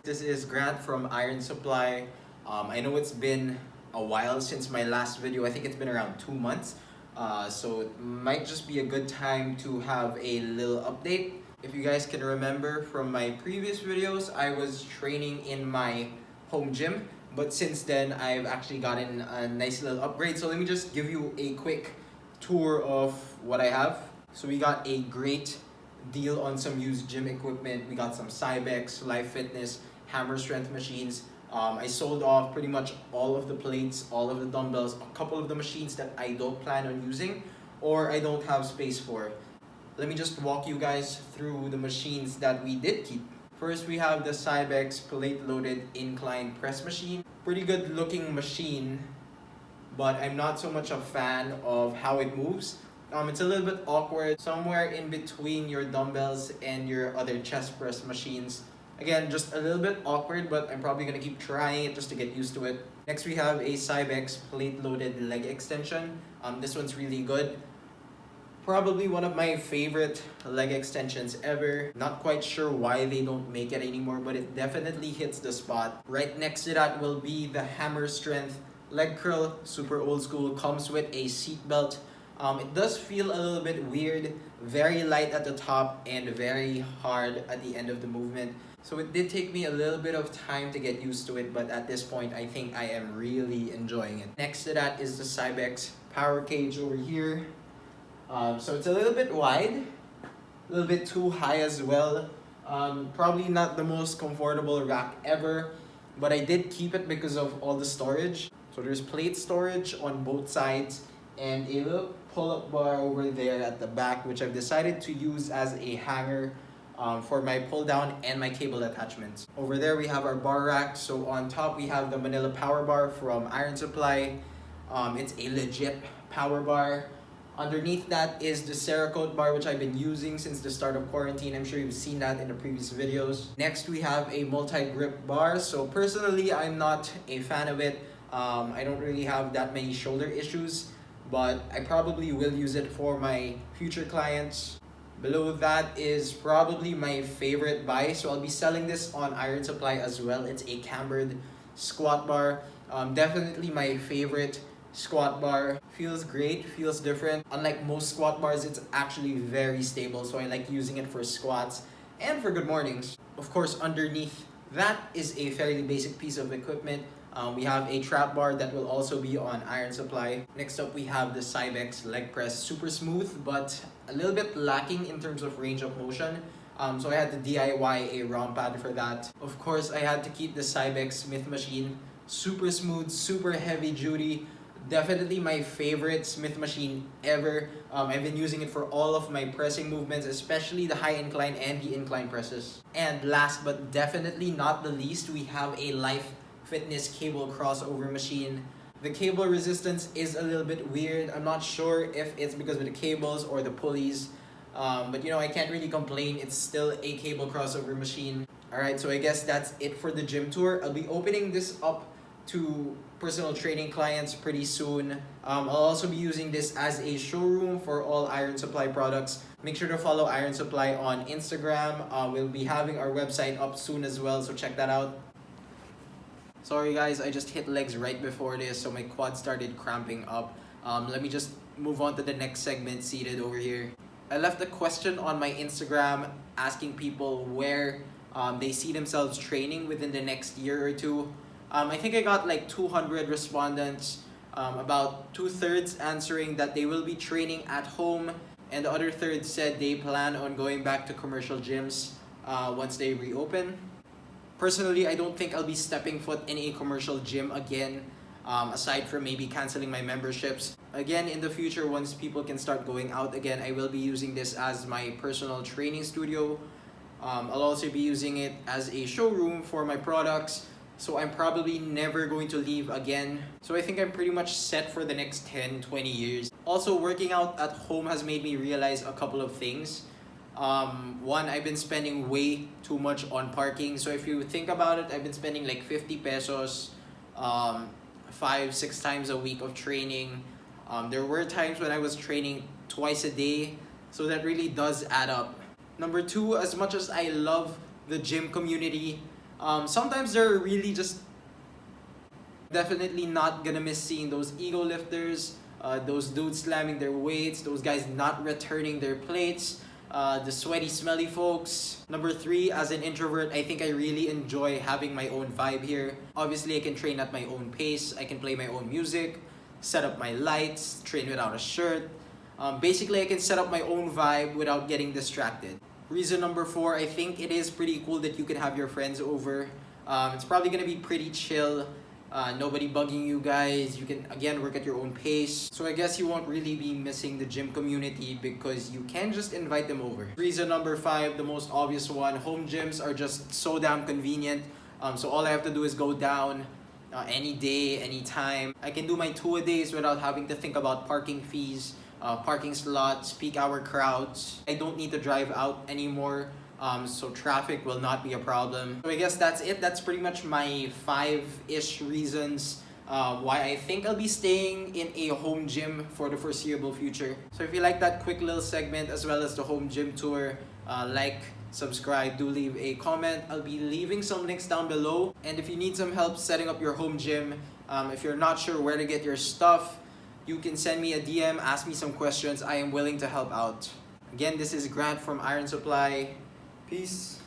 This is Grant from Iron Supply. I know it's been a while since my last video. I think it's been around 2 months. So it might just be a good time to have a little update. If you guys can remember from my previous videos, I was training in my home gym. But since then, I've actually gotten a nice little upgrade. So let me just give you a quick tour of what I have. So we got a great deal on some used gym equipment. We got some Cybex, Life Fitness, hammer strength machines. I sold off pretty much all of the plates, all of the dumbbells, a couple of the machines that I don't plan on using or I don't have space for. Let me just walk you guys through the machines that we did keep. First, we have the Cybex plate-loaded incline press machine. Pretty good looking machine, but I'm not so much a fan of how it moves. It's a little bit awkward, somewhere in between your dumbbells and your other chest press machines. Again, just a little bit awkward, but I'm probably gonna keep trying it just to get used to it. Next, we have a Cybex plate-loaded leg extension. This one's really good. Probably one of my favorite leg extensions ever. Not quite sure why they don't make it anymore, but it definitely hits the spot. Right next to that will be the hammer strength leg curl. Super old school, comes with a seat belt. It does feel a little bit weird, very light at the top and very hard at the end of the movement. So it did take me a little bit of time to get used to it, but at this point I think I am really enjoying it. Next to that is the Cybex power cage over here. So it's a little bit wide, a little bit too high as well. Probably not the most comfortable rack ever, but I did keep it because of all the storage. So there's plate storage on both sides and a little pull-up bar over there at the back, which I've decided to use as a hanger for my pull-down and my cable attachments. Over there we have our bar rack. So on top we have the Manila Power Bar from Iron Supply. It's a legit power bar. Underneath that is the Cerakote bar, which I've been using since the start of quarantine. I'm sure you've seen that in the previous videos. Next, we have a multi-grip bar. So personally, I'm not a fan of it. I don't really have that many shoulder issues, but I probably will use it for my future clients. Below that is probably my favorite buy. So I'll be selling this on Iron Supply as well. It's a Cambered Squat Bar. Definitely my favorite squat bar. Feels great, feels different. Unlike most squat bars, it's actually very stable, so I like using it for squats and for good mornings. Of course, underneath that is a fairly basic piece of equipment. We have a trap bar that will also be on Iron Supply. Next up, we have the Cybex Leg Press. Super smooth, but a little bit lacking in terms of range of motion. So I had to DIY a ROM pad for that. Of course, I had to keep the Cybex Smith machine. Super smooth, super heavy duty. Definitely my favorite Smith machine ever. I've been using it for all of my pressing movements, especially the high incline and the incline presses. And last but definitely not the least, we have a Life Fitness cable crossover machine. The cable resistance is a little bit weird. I'm not sure if it's because of the cables or the pulleys. But you know, I can't really complain. It's still a cable crossover machine. Alright, so I guess that's it for the gym tour. I'll be opening this up to personal training clients pretty soon. I'll also be using this as a showroom for all Iron Supply products. Make sure to follow Iron Supply on Instagram. We'll be having our website up soon as well, so check that out. Sorry guys, I just hit legs right before this, so my quad started cramping up. Let me just move on to the next segment seated over here. I left a question on my Instagram asking people where they see themselves training within the next year or two. I think I got like 200 respondents, about 2/3 answering that they will be training at home, and the other third said they plan on going back to commercial gyms once they reopen. Personally, I don't think I'll be stepping foot in a commercial gym again, aside from maybe canceling my memberships. Again, in the future, once people can start going out again, I will be using this as my personal training studio. I'll also be using it as a showroom for my products. So I'm probably never going to leave again. So I think I'm pretty much set for the next 10, 20 years. Also, working out at home has made me realize a couple of things. One, I've been spending way too much on parking. So if you think about it, I've been spending like 50 pesos 5-6 times a week of training. There were times when I was training twice a day. So that really does add up. Number two, as much as I love the gym community. Sometimes they're really just definitely not gonna miss seeing those ego lifters, those dudes slamming their weights, those guys not returning their plates, the sweaty, smelly folks. Number 3, as an introvert, I think I really enjoy having my own vibe here. Obviously, I can train at my own pace, I can play my own music, set up my lights, train without a shirt. Basically, I can set up my own vibe without getting distracted. Reason number 4, I think it is pretty cool that you can have your friends over. It's probably gonna be pretty chill. Nobody bugging you guys. You can again work at your own pace. So I guess you won't really be missing the gym community because you can just invite them over. Reason number 5, the most obvious one, home gyms are just so damn convenient. So all I have to do is go down any day, any time. I can do my 2-a-days without having to think about parking fees, parking slots, peak hour crowds. I don't need to drive out anymore. So traffic will not be a problem. So I guess that's it. That's pretty much my 5-ish reasons why I think I'll be staying in a home gym for the foreseeable future. So if you like that quick little segment as well as the home gym tour, like, subscribe, do leave a comment. I'll be leaving some links down below. And if you need some help setting up your home gym, if you're not sure where to get your stuff, you can send me a DM, ask me some questions. I am willing to help out. Again, this is Grant from Iron Supply. Peace.